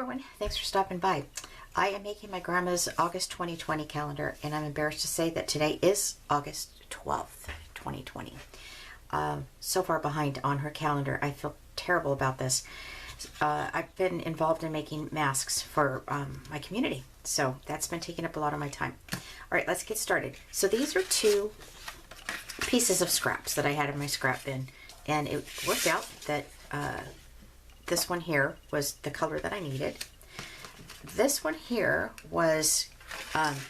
everyone, thanks for stopping by. I am making my grandma's August 2020 calendar, and I'm embarrassed to say that today is August 12th, 2020. So far behind on her calendar. I feel terrible about this. I've been involved in making masks for my community, so that's been taking up a lot of my time. All right, let's get started. So these are two pieces of scraps that I had in my scrap bin, and it worked out that this one here was the color that I needed. This one here was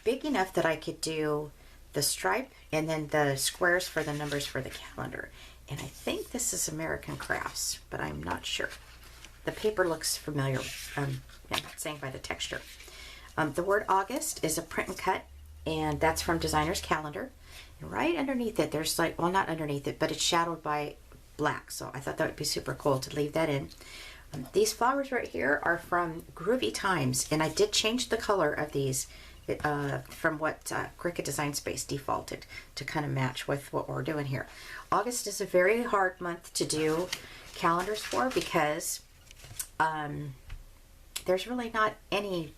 big enough that I could do the stripe and then the squares for the numbers for the calendar. And I think this is American Crafts, but I'm not sure. The paper looks familiar, saying by the texture. The word August is a print and cut, and that's from Designer's Calendar. And right underneath it, there's like, well, not underneath it, but it's shadowed by black. So I thought that would be super cool to leave that in. These flowers right here are from Groovy Times, and I did change the color of these from what Cricut Design Space defaulted to kind of match with what we're doing here. August is a very hard month to do calendars for because there's really not any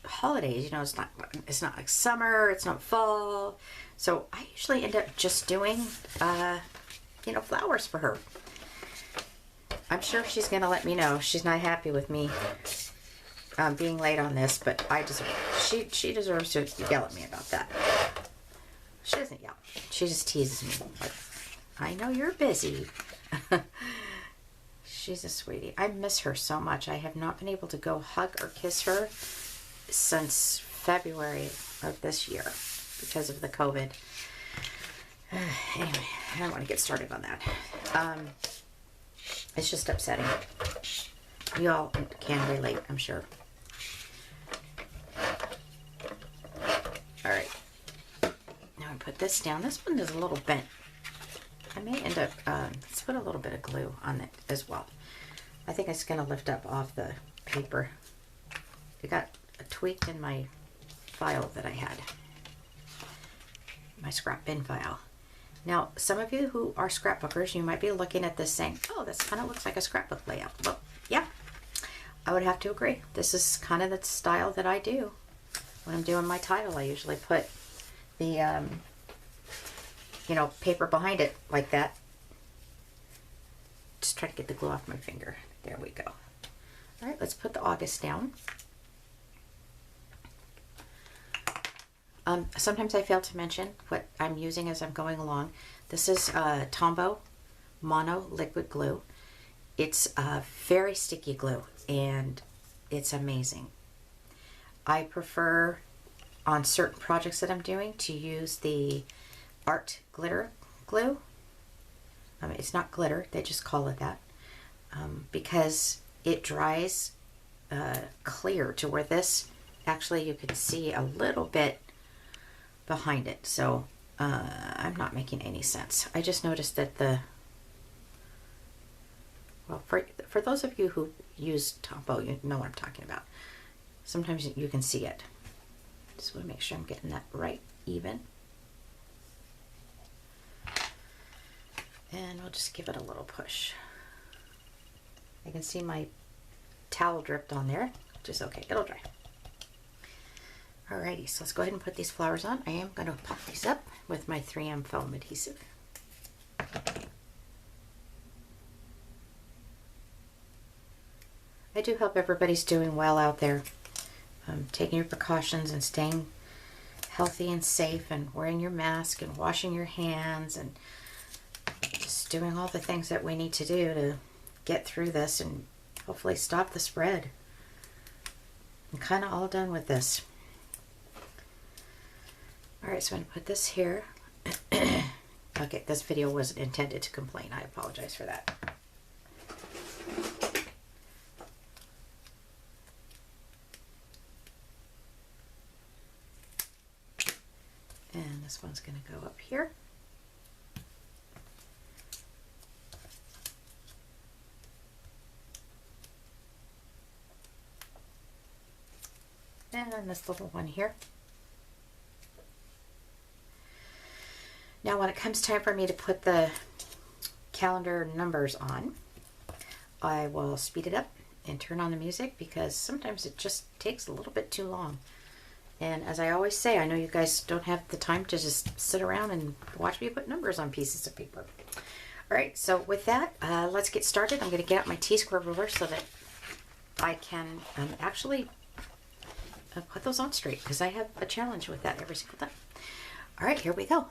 holidays. You know, it's not like summer, it's not fall. So I usually end up just doing flowers for her. I'm sure she's gonna let me know. She's not happy with me being late on this, but she deserves to yell at me about that. She doesn't yell. She just teases me. Like, I know you're busy. She's a sweetie. I miss her so much. I have not been able to go hug or kiss her since February of this year because of the COVID. Anyway, I don't want to get started on that. It's just upsetting. You all can relate, I'm sure. All right. Now I put this down. This one is a little bent. I may end up, let's put a little bit of glue on it as well. I think it's going to lift up off the paper. It got tweaked in my file that I had. My scrap bin file. Now, some of you who are scrapbookers, you might be looking at this saying, oh, this kind of looks like a scrapbook layout. Well, yeah, I would have to agree. This is kind of the style that I do. When I'm doing my title, I usually put the, paper behind it like that. Just try to get the glue off my finger. There we go. All right, let's put the August down. Sometimes I fail to mention what I'm using as I'm going along. This is Tombow Mono Liquid Glue. It's very sticky glue, and it's amazing. I prefer, on certain projects that I'm doing, to use the Art Glitter Glue. It's not glitter, they just call it that, because it dries clear to where this, actually you can see a little bit behind it. So I'm not making any sense. I just noticed that for those of you who use Tombow, you know what I'm talking about. Sometimes you can see it. Just want to make sure I'm getting that right even. And we'll just give it a little push. I can see my towel dripped on there, which is okay, it'll dry. Alrighty, so let's go ahead and put these flowers on. I am going to pop these up with my 3M foam adhesive. I do hope everybody's doing well out there, taking your precautions and staying healthy and safe and wearing your mask and washing your hands and just doing all the things that we need to do to get through this and hopefully stop the spread. I'm kind of all done with this. Alright, so I'm going to put this here. Okay, this video wasn't intended to complain. I apologize for that. And this one's going to go up here. And then this little one here. Now when it comes time for me to put the calendar numbers on, I will speed it up and turn on the music because sometimes it just takes a little bit too long. And as I always say, I know you guys don't have the time to just sit around and watch me put numbers on pieces of paper. All right, so with that, let's get started. I'm going to get out my T-square ruler so that I can actually put those on straight because I have a challenge with that every single time. All right, here we go.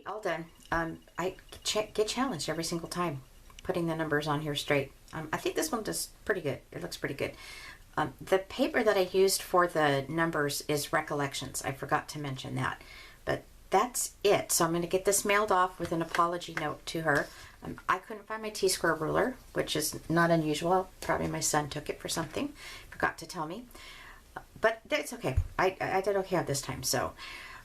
All done. I get challenged every single time putting the numbers on here straight. I think this one does pretty good. It looks pretty good. The paper that I used for the numbers is Recollections. I forgot to mention that. But that's it. So I'm going to get this mailed off with an apology note to her. I couldn't find my T-square ruler, which is not unusual. Probably my son took it for something. Forgot to tell me. But that's okay. I did okay on this time. So,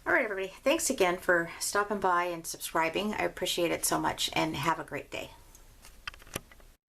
all right, everybody. Thanks again for stopping by and subscribing. I appreciate it so much, and have a great day.